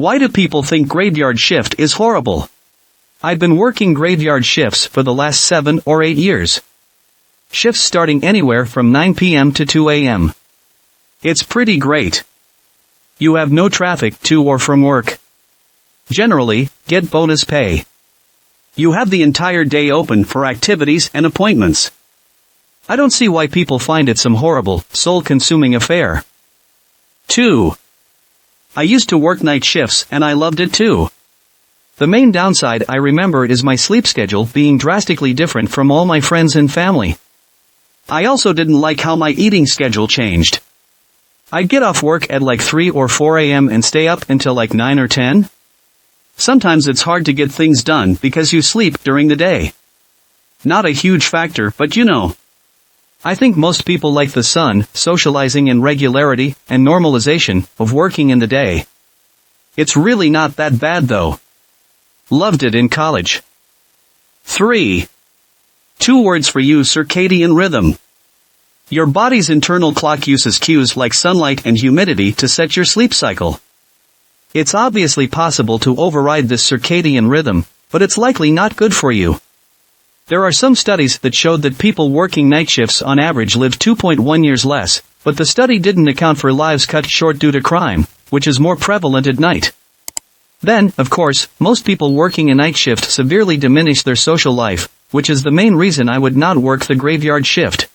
Why do people think graveyard shift is horrible? I've been working graveyard shifts for the last 7 or 8 years. Shifts starting anywhere from 9 p.m. to 2 a.m. It's pretty great. You have no traffic to or from work. Generally, get bonus pay. You have the entire day open for activities and appointments. I don't see why people find it some horrible, soul-consuming affair. 2. I used to work night shifts and I loved it too. The main downside I remember is my sleep schedule being drastically different from all my friends and family. I also didn't like how my eating schedule changed. I'd get off work at like 3 or 4 a.m. and stay up until like 9 or 10. Sometimes it's hard to get things done because you sleep during the day. Not a huge factor, but you know. I think most people like the sun, socializing and regularity, and normalization, of working in the day. It's really not that bad though. Loved it in college. 3. 2 words for you: circadian rhythm. Your body's internal clock uses cues like sunlight and humidity to set your sleep cycle. It's obviously possible to override this circadian rhythm, but it's likely not good for you. There are some studies that showed that people working night shifts on average live 2.1 years less, but the study didn't account for lives cut short due to crime, which is more prevalent at night. Then, of course, most people working a night shift severely diminish their social life, which is the main reason I would not work the graveyard shift.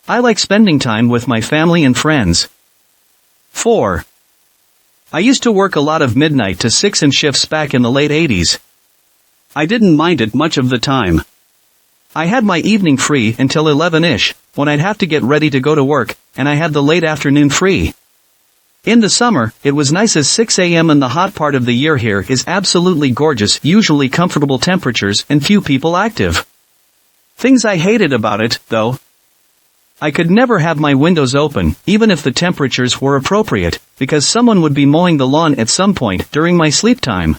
I like spending time with my family and friends. 4. I used to work a lot of midnight to 6 and shifts back in the late 80s. I didn't mind it much of the time. I had my evening free until 11-ish, when I'd have to get ready to go to work, and I had the late afternoon free. In the summer, it was nice as 6 a.m. and the hot part of the year here is absolutely gorgeous, usually comfortable temperatures and few people active. Things I hated about it, though. I could never have my windows open, even if the temperatures were appropriate, because someone would be mowing the lawn at some point during my sleep time.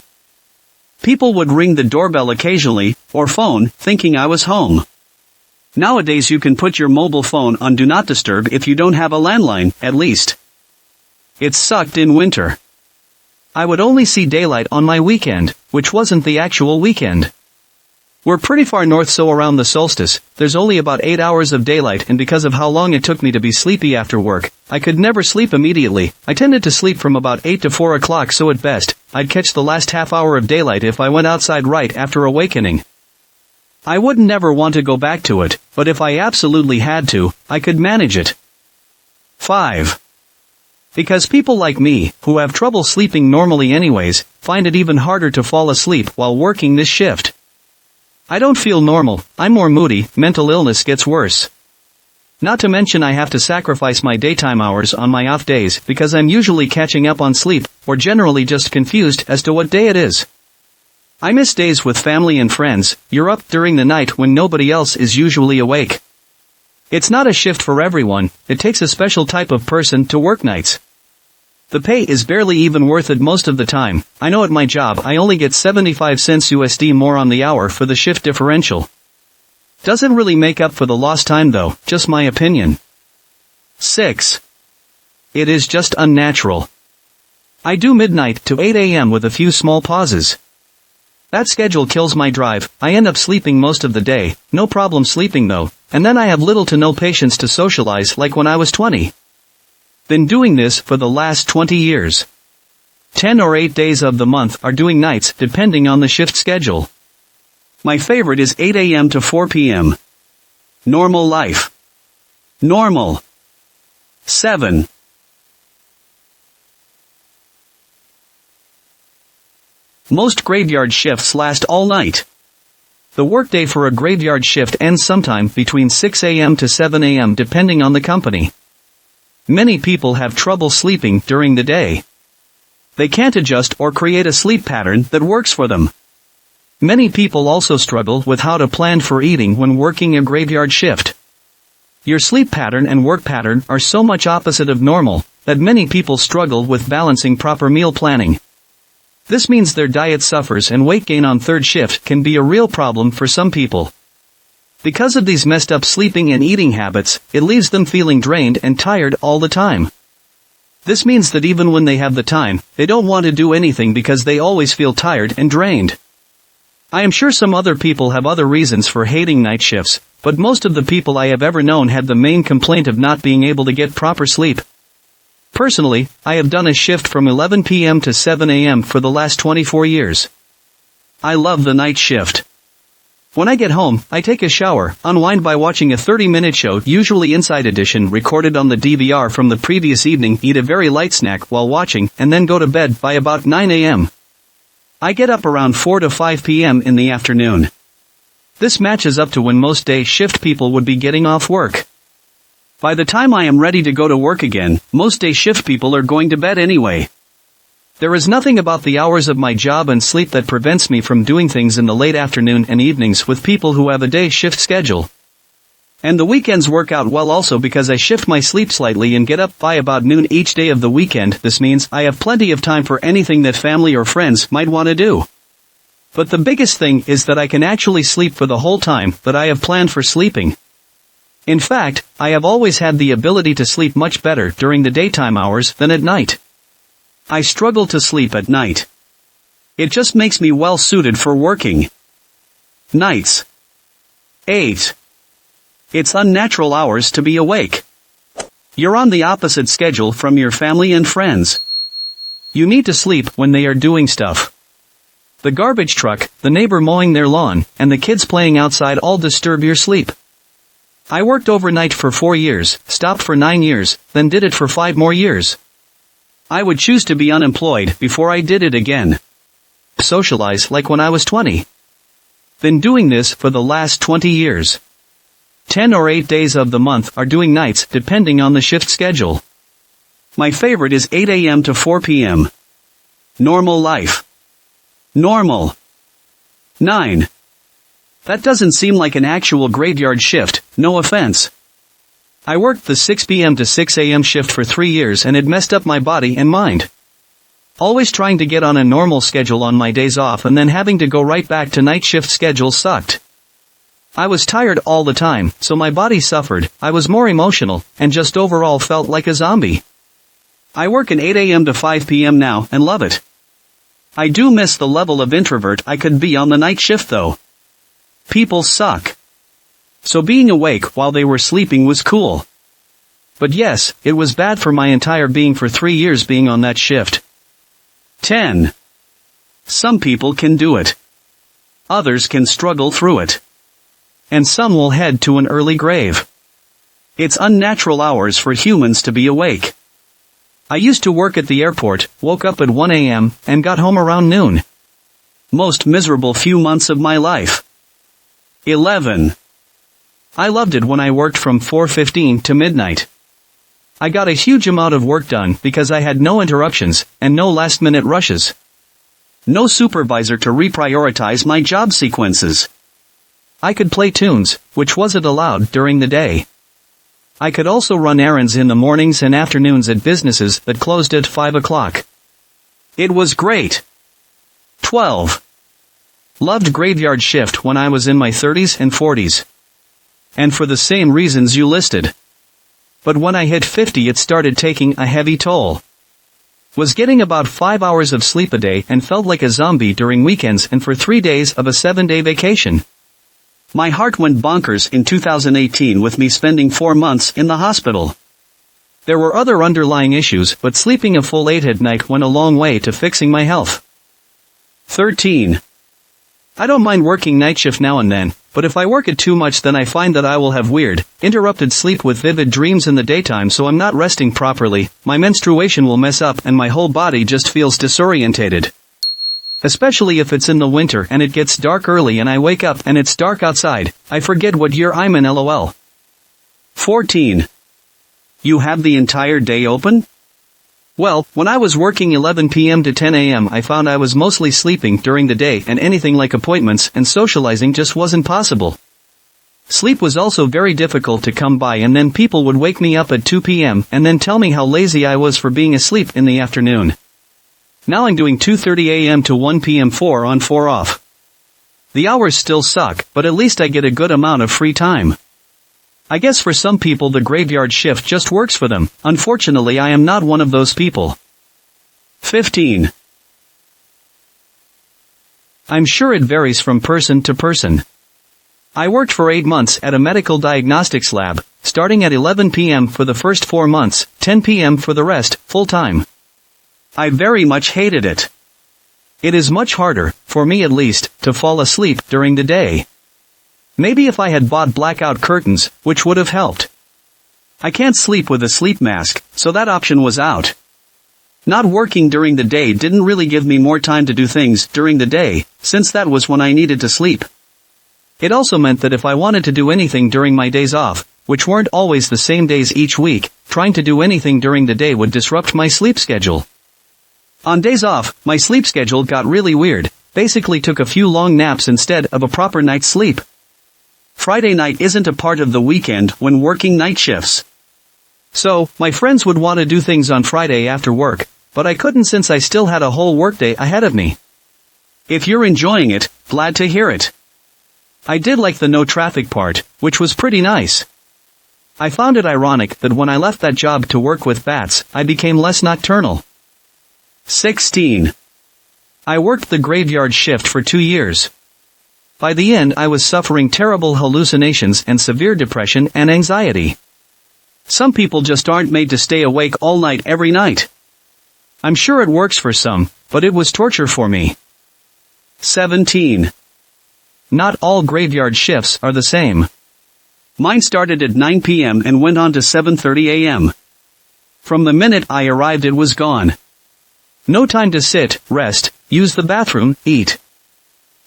People would ring the doorbell occasionally, or phone, thinking I was home. Nowadays you can put your mobile phone on Do Not Disturb if you don't have a landline, at least. It sucked in winter. I would only see daylight on my weekend, which wasn't the actual weekend. We're pretty far north, so around the solstice, there's only about 8 hours of daylight, and because of how long it took me to be sleepy after work, I could never sleep immediately. I tended to sleep from about 8 to 4 o'clock, so at best, I'd catch the last half hour of daylight if I went outside right after awakening. I would never want to go back to it, but if I absolutely had to, I could manage it. 5. Because people like me, who have trouble sleeping normally anyways, find it even harder to fall asleep while working this shift. I don't feel normal, I'm more moody, mental illness gets worse. Not to mention I have to sacrifice my daytime hours on my off days because I'm usually catching up on sleep, or generally just confused as to what day it is. I miss days with family and friends. You're up during the night when nobody else is usually awake. It's not a shift for everyone, it takes a special type of person to work nights. The pay is barely even worth it most of the time. I know at my job I only get 75 cents USD more on the hour for the shift differential. Doesn't really make up for the lost time though, just my opinion. 6. It is just unnatural. I do midnight to 8 a.m. with a few small pauses. That schedule kills my drive. I end up sleeping most of the day, no problem sleeping though, and then I have little to no patience to socialize like when I was 20. Been doing this for the last 20 years. 10 or 8 days of the month are doing nights depending on the shift schedule. My favorite is 8 a.m. to 4 p.m. Normal life. Normal. 7. Most graveyard shifts last all night. The workday for a graveyard shift ends sometime between 6 a.m. to 7 a.m. depending on the company. Many people have trouble sleeping during the day. They can't adjust or create a sleep pattern that works for them. Many people also struggle with how to plan for eating when working a graveyard shift. Your sleep pattern and work pattern are so much opposite of normal that many people struggle with balancing proper meal planning. This means their diet suffers and weight gain on third shift can be a real problem for some people. Because of these messed up sleeping and eating habits, it leaves them feeling drained and tired all the time. This means that even when they have the time, they don't want to do anything because they always feel tired and drained. I am sure some other people have other reasons for hating night shifts, but most of the people I have ever known had the main complaint of not being able to get proper sleep. Personally, I have done a shift from 11 p.m. to 7 a.m. for the last 24 years. I love the night shift. When I get home, I take a shower, unwind by watching a 30-minute show, usually Inside Edition recorded on the DVR from the previous evening, eat a very light snack while watching, and then go to bed by about 9 a.m. I get up around 4 to 5 p.m. in the afternoon. This matches up to when most day shift people would be getting off work. By the time I am ready to go to work again, most day shift people are going to bed anyway. There is nothing about the hours of my job and sleep that prevents me from doing things in the late afternoon and evenings with people who have a day shift schedule. And the weekends work out well also because I shift my sleep slightly and get up by about noon each day of the weekend. This means I have plenty of time for anything that family or friends might want to do. But the biggest thing is that I can actually sleep for the whole time that I have planned for sleeping. In fact, I have always had the ability to sleep much better during the daytime hours than at night. I struggle to sleep at night. It just makes me well suited for working nights. 8. It's unnatural hours to be awake. You're on the opposite schedule from your family and friends. You need to sleep when they are doing stuff. The garbage truck, the neighbor mowing their lawn, and the kids playing outside all disturb your sleep. I worked overnight for 4 years, stopped for 9 years, then did it for 5 more years. I would choose to be unemployed before I did it again. Socialize like when I was 20. Been doing this for the last 20 years. 10 or 8 days of the month are doing nights depending on the shift schedule. My favorite is 8 a.m. to 4 p.m. Normal life. Normal. 9. That doesn't seem like an actual graveyard shift, no offense. I worked the 6 p.m. to 6 a.m. shift for 3 years and it messed up my body and mind. Always trying to get on a normal schedule on my days off and then having to go right back to night shift schedule sucked. I was tired all the time, so my body suffered, I was more emotional, and just overall felt like a zombie. I work an 8 a.m. to 5 p.m. now and love it. I do miss the level of introvert I could be on the night shift though. People suck. So being awake while they were sleeping was cool. But yes, it was bad for my entire being for 3 years being on that shift. 10. Some people can do it. Others can struggle through it. And some will head to an early grave. It's unnatural hours for humans to be awake. I used to work at the airport, woke up at 1 a.m., and got home around noon. Most miserable few months of my life. 11. I loved it when I worked from 4:15 to midnight. I got a huge amount of work done because I had no interruptions, and no last-minute rushes. No supervisor to reprioritize my job sequences. I could play tunes, which wasn't allowed during the day. I could also run errands in the mornings and afternoons at businesses that closed at 5 o'clock. It was great. 12. Loved graveyard shift when I was in my 30s and 40s. And for the same reasons you listed. But when I hit 50 it started taking a heavy toll. Was getting about 5 hours of sleep a day and felt like a zombie during weekends and for 3 days of a 7-day vacation. My heart went bonkers in 2018 with me spending 4 months in the hospital. There were other underlying issues, but sleeping a full 8 at night went a long way to fixing my health. 13. I don't mind working night shift now and then, but if I work it too much then I find that I will have weird, interrupted sleep with vivid dreams in the daytime, so I'm not resting properly, my menstruation will mess up and my whole body just feels disorientated. Especially if it's in the winter and it gets dark early and I wake up and it's dark outside, I forget what year I'm in lol. 14. You have the entire day open? Well, when I was working 11 p.m. to 10 a.m. I found I was mostly sleeping during the day and anything like appointments and socializing just wasn't possible. Sleep was also very difficult to come by and then people would wake me up at 2 p.m. and then tell me how lazy I was for being asleep in the afternoon. Now I'm doing 2:30 a.m. to 1 p.m. 4 on 4 off. The hours still suck, but at least I get a good amount of free time. I guess for some people the graveyard shift just works for them. Unfortunately, I am not one of those people. 15. I'm sure it varies from person to person. I worked for 8 months at a medical diagnostics lab, starting at 11 p.m. for the first 4 months, 10 p.m. for the rest, full-time. I very much hated it. It is much harder, for me at least, to fall asleep during the day. Maybe if I had bought blackout curtains, which would have helped. I can't sleep with a sleep mask, so that option was out. Not working during the day didn't really give me more time to do things during the day, since that was when I needed to sleep. It also meant that if I wanted to do anything during my days off, which weren't always the same days each week, trying to do anything during the day would disrupt my sleep schedule. On days off, my sleep schedule got really weird, basically took a few long naps instead of a proper night's sleep. Friday night isn't a part of the weekend when working night shifts. So, my friends would want to do things on Friday after work, but I couldn't since I still had a whole workday ahead of me. If you're enjoying it, glad to hear it. I did like the no traffic part, which was pretty nice. I found it ironic that when I left that job to work with bats, I became less nocturnal. 16. I worked the graveyard shift for 2 years. By the end I was suffering terrible hallucinations and severe depression and anxiety. Some people just aren't made to stay awake all night every night. I'm sure it works for some, but it was torture for me. 17. Not all graveyard shifts are the same. Mine started at 9 p.m. and went on to 7:30 a.m. From the minute I arrived it was gone. No time to sit, rest, use the bathroom, eat.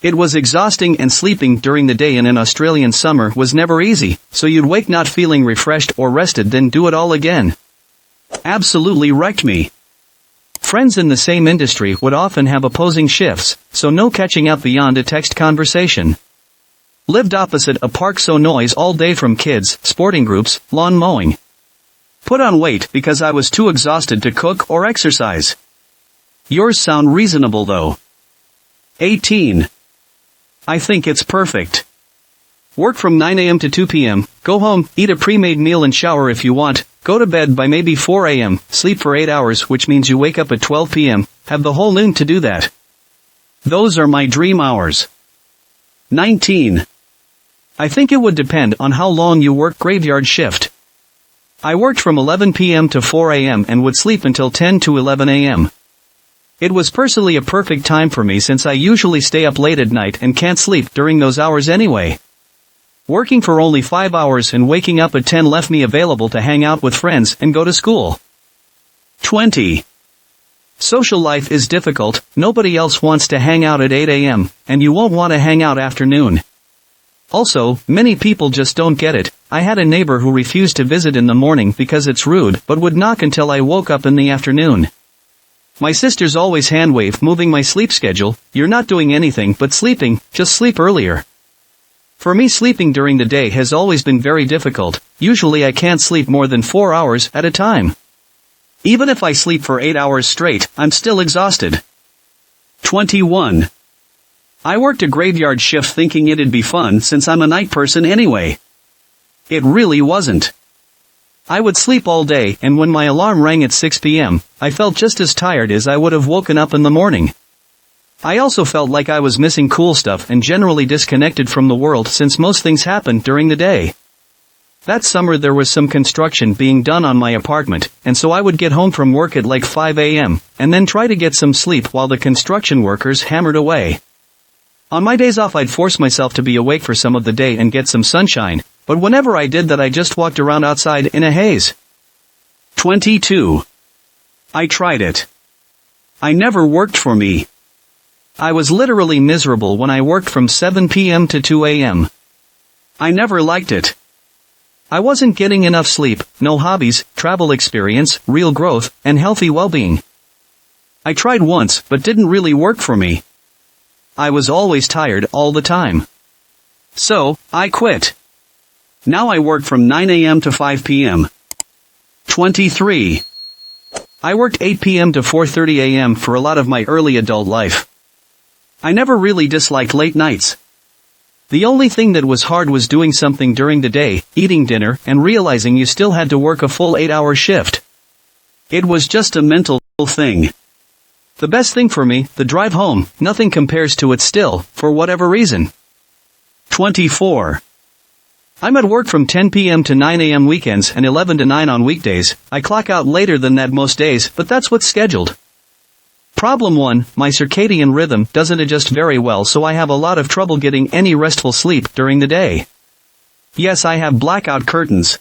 It was exhausting and sleeping during the day in an Australian summer was never easy, so you'd wake not feeling refreshed or rested then do it all again. Absolutely wrecked me. Friends in the same industry would often have opposing shifts, so no catching up beyond a text conversation. Lived opposite a park, so noise all day from kids, sporting groups, lawn mowing. Put on weight because I was too exhausted to cook or exercise. Yours sound reasonable though. 18. I think it's perfect. Work from 9 a.m. to 2 p.m., go home, eat a pre-made meal and shower if you want, go to bed by maybe 4 a.m., sleep for 8 hours which means you wake up at 12 p.m., have the whole noon to do that. Those are my dream hours. 19. I think it would depend on how long you work graveyard shift. I worked from 11 p.m. to 4 a.m. and would sleep until 10 to 11 a.m. It was personally a perfect time for me since I usually stay up late at night and can't sleep during those hours anyway. Working for only 5 hours and waking up at 10 left me available to hang out with friends and go to school. 20. Social life is difficult, nobody else wants to hang out at 8 a.m., and you won't want to hang out after noon. Also, many people just don't get it. I had a neighbor who refused to visit in the morning because it's rude but would knock until I woke up in the afternoon. My sisters always hand-wave moving my sleep schedule, you're not doing anything but sleeping, just sleep earlier. For me sleeping during the day has always been very difficult, usually I can't sleep more than 4 hours at a time. Even if I sleep for 8 hours straight, I'm still exhausted. 21. I worked a graveyard shift thinking it'd be fun since I'm a night person anyway. It really wasn't. I would sleep all day and when my alarm rang at 6 p.m., I felt just as tired as I would have woken up in the morning. I also felt like I was missing cool stuff and generally disconnected from the world since most things happened during the day. That summer there was some construction being done on my apartment, and so I would get home from work at like 5 a.m., and then try to get some sleep while the construction workers hammered away. On my days off I'd force myself to be awake for some of the day and get some sunshine, but whenever I did that I just walked around outside in a haze. 22. I tried it. I never worked for me. I was literally miserable when I worked from 7 p.m. to 2 a.m. I never liked it. I wasn't getting enough sleep, no hobbies, travel experience, real growth, and healthy well-being. I tried once but didn't really work for me. I was always tired all the time. So, I quit. Now I work from 9 a.m. to 5 p.m. 23. I worked 8 p.m. to 4:30 a.m. for a lot of my early adult life. I never really disliked late nights. The only thing that was hard was doing something during the day, eating dinner, and realizing you still had to work a full 8-hour shift. It was just a mental thing. The best thing for me, the drive home, nothing compares to it still, for whatever reason. 24. I'm at work from 10 p.m. to 9 a.m. weekends and 11 to 9 on weekdays. I clock out later than that most days, but that's what's scheduled. Problem 1, my circadian rhythm doesn't adjust very well, so I have a lot of trouble getting any restful sleep during the day. Yes, I have blackout curtains.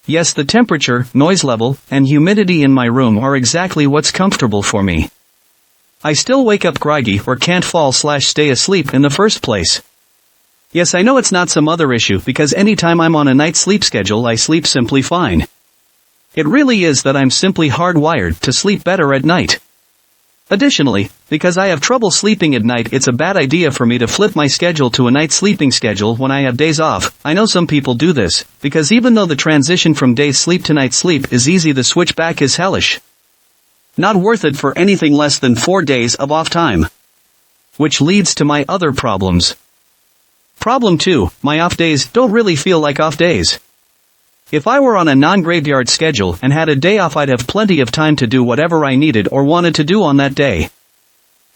Yes, the temperature, noise level, and humidity in my room are exactly what's comfortable for me. I still wake up groggy or can't fall/stay asleep in the first place. Yes, I know it's not some other issue because anytime I'm on a night sleep schedule I sleep simply fine. It really is that I'm simply hardwired to sleep better at night. Additionally, because I have trouble sleeping at night, it's a bad idea for me to flip my schedule to a night sleeping schedule when I have days off. I know some people do this, because even though the transition from day sleep to night sleep is easy, the switch back is hellish. Not worth it for anything less than 4 days of off time. Which leads to my other problems. Problem 2, my off days don't really feel like off days. If I were on a non-graveyard schedule and had a day off, I'd have plenty of time to do whatever I needed or wanted to do on that day.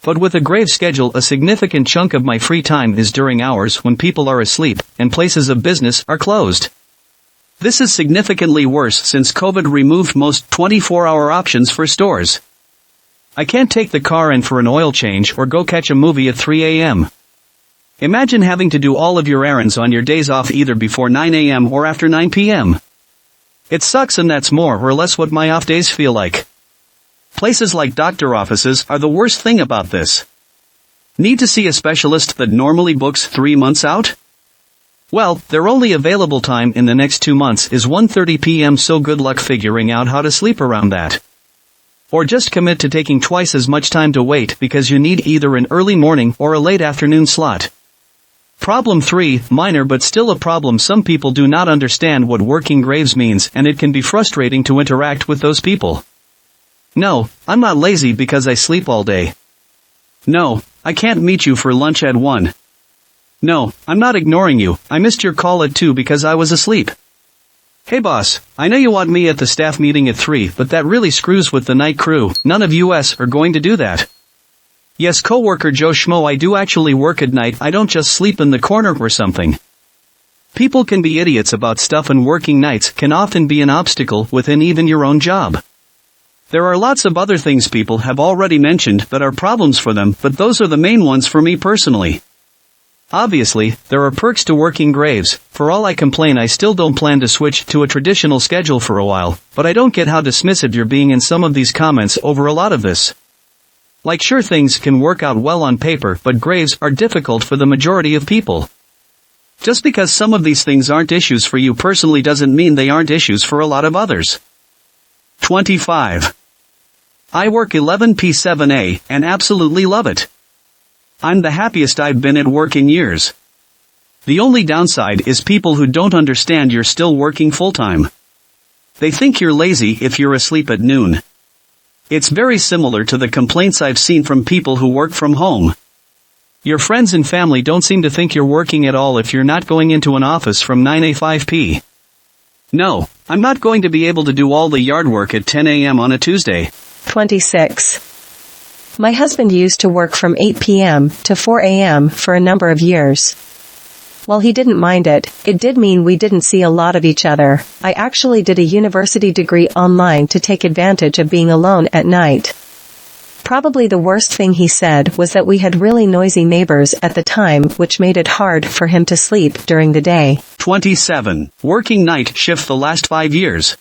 But with a grave schedule, a significant chunk of my free time is during hours when people are asleep and places of business are closed. This is significantly worse since COVID removed most 24-hour options for stores. I can't take the car in for an oil change or go catch a movie at 3 a.m. Imagine having to do all of your errands on your days off either before 9 a.m. or after 9 p.m. It sucks, and that's more or less what my off days feel like. Places like doctor offices are the worst thing about this. Need to see a specialist that normally books 3 months out? Well, their only available time in the next 2 months is 1:30 p.m. so good luck figuring out how to sleep around that. Or just commit to taking twice as much time to wait because you need either an early morning or a late afternoon slot. Problem 3, minor but still a problem. Some people do not understand what working graves means, and it can be frustrating to interact with those people. No, I'm not lazy because I sleep all day. No, I can't meet you for lunch at 1. No, I'm not ignoring you. I missed your call at 2 because I was asleep. Hey boss, I know you want me at the staff meeting at 3, but that really screws with the night crew. None of us are going to do that. Yes, coworker Joe Schmo, I do actually work at night. I don't just sleep in the corner or something. People can be idiots about stuff, and working nights can often be an obstacle within even your own job. There are lots of other things people have already mentioned that are problems for them, but those are the main ones for me personally. Obviously, there are perks to working graves. For all I complain, I still don't plan to switch to a traditional schedule for a while, but I don't get how dismissive you're being in some of these comments over a lot of this. Like, sure, things can work out well on paper, but graves are difficult for the majority of people. Just because some of these things aren't issues for you personally doesn't mean they aren't issues for a lot of others. 25. I work 11p7a, and absolutely love it. I'm the happiest I've been at work in years. The only downside is people who don't understand you're still working full-time. They think you're lazy if you're asleep at noon. It's very similar to the complaints I've seen from people who work from home. Your friends and family don't seem to think you're working at all if you're not going into an office from 9 a 5 p. No, I'm not going to be able to do all the yard work at 10 a.m. on a Tuesday. 26. My husband used to work from 8 p.m. to 4 a.m. for a number of years. While he didn't mind it, it did mean we didn't see a lot of each other. I actually did a university degree online to take advantage of being alone at night. Probably the worst thing he said was that we had really noisy neighbors at the time, which made it hard for him to sleep during the day. 27. Working night shift the last 5 years.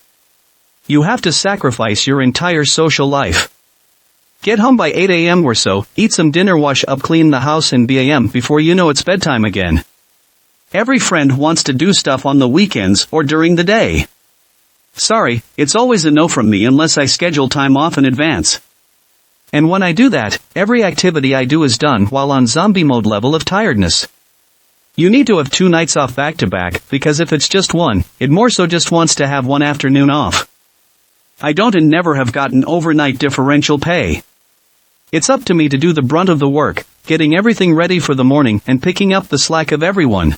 You have to sacrifice your entire social life. Get home by 8 a.m. or so, eat some dinner, wash up, clean the house, and b.a.m. before you know it's bedtime again. Every friend wants to do stuff on the weekends or during the day. Sorry, it's always a no from me unless I schedule time off in advance. And when I do that, every activity I do is done while on zombie mode level of tiredness. You need to have 2 nights off back to back, because if it's just one, it more so just wants to have one afternoon off. I don't and never have gotten overnight differential pay. It's up to me to do the brunt of the work, getting everything ready for the morning and picking up the slack of everyone.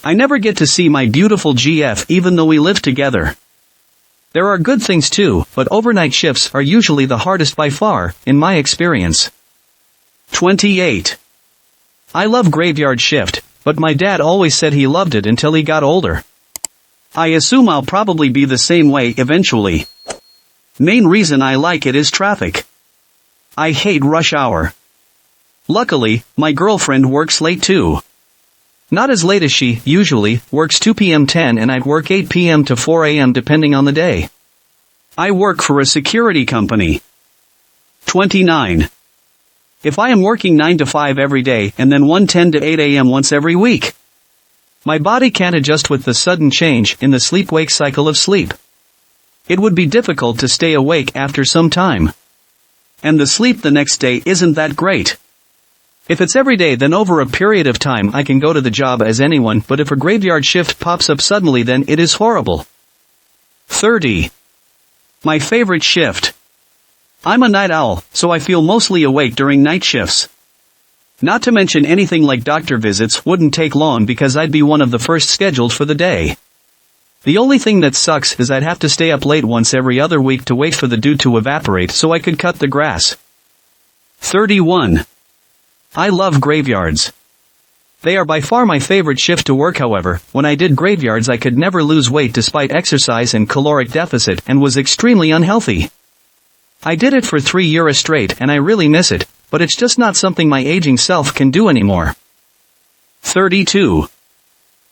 I never get to see my beautiful GF even though we live together. There are good things too, but overnight shifts are usually the hardest by far, in my experience. 28. I love graveyard shift, but my dad always said he loved it until he got older. I assume I'll probably be the same way eventually. Main reason I like it is traffic. I hate rush hour. Luckily, my girlfriend works late too. Not as late as she, usually, works 2 p.m. 10 and I'd work 8 p.m. to 4 a.m. depending on the day. I work for a security company. 29. If I am working 9 to 5 every day and then 10 to 8 a.m. once every week, my body can't adjust with the sudden change in the sleep-wake cycle of sleep. It would be difficult to stay awake after some time. And the sleep the next day isn't that great. If it's every day, then over a period of time I can go to the job as anyone, but if a graveyard shift pops up suddenly, then it is horrible. 30. My favorite shift. I'm a night owl, so I feel mostly awake during night shifts. Not to mention anything like doctor visits wouldn't take long because I'd be one of the first scheduled for the day. The only thing that sucks is I'd have to stay up late once every other week to wait for the dew to evaporate so I could cut the grass. 31. I love graveyards. They are by far my favorite shift to work. However, when I did graveyards I could never lose weight despite exercise and caloric deficit and was extremely unhealthy. I did it for 3 years straight and I really miss it, but it's just not something my aging self can do anymore. 32.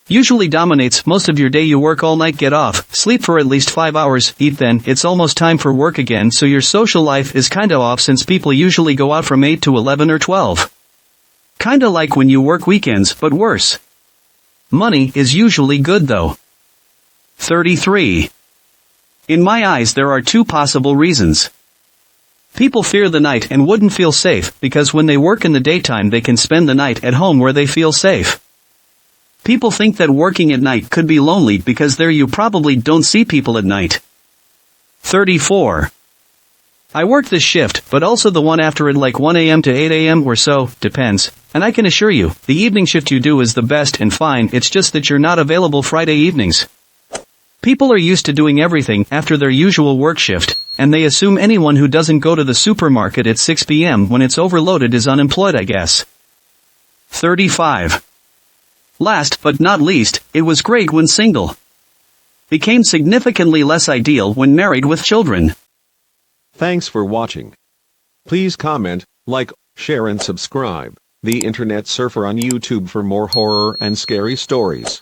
Usually dominates most of your day. You work all night, get off, sleep for at least 5 hours, eat, then it's almost time for work again, so your social life is kinda off since people usually go out from 8 to 11 or 12. Kinda like when you work weekends, but worse. Money is usually good though. 33. In my eyes there are 2 possible reasons. People fear the night and wouldn't feel safe because when they work in the daytime they can spend the night at home where they feel safe. People think that working at night could be lonely because there you probably don't see people at night. 34. I work this shift, but also the one after it, like 1 a.m. to 8 a.m. or so, depends. And I can assure you, the evening shift you do is the best and fine, it's just that you're not available Friday evenings. People are used to doing everything after their usual work shift, and they assume anyone who doesn't go to the supermarket at 6 p.m. when it's overloaded is unemployed, I guess. 35. Last but not least, it was great when single. Became significantly less ideal when married with children. Thanks for watching. Please comment, like, share and subscribe. The Internet Surfer on YouTube for more horror and scary stories.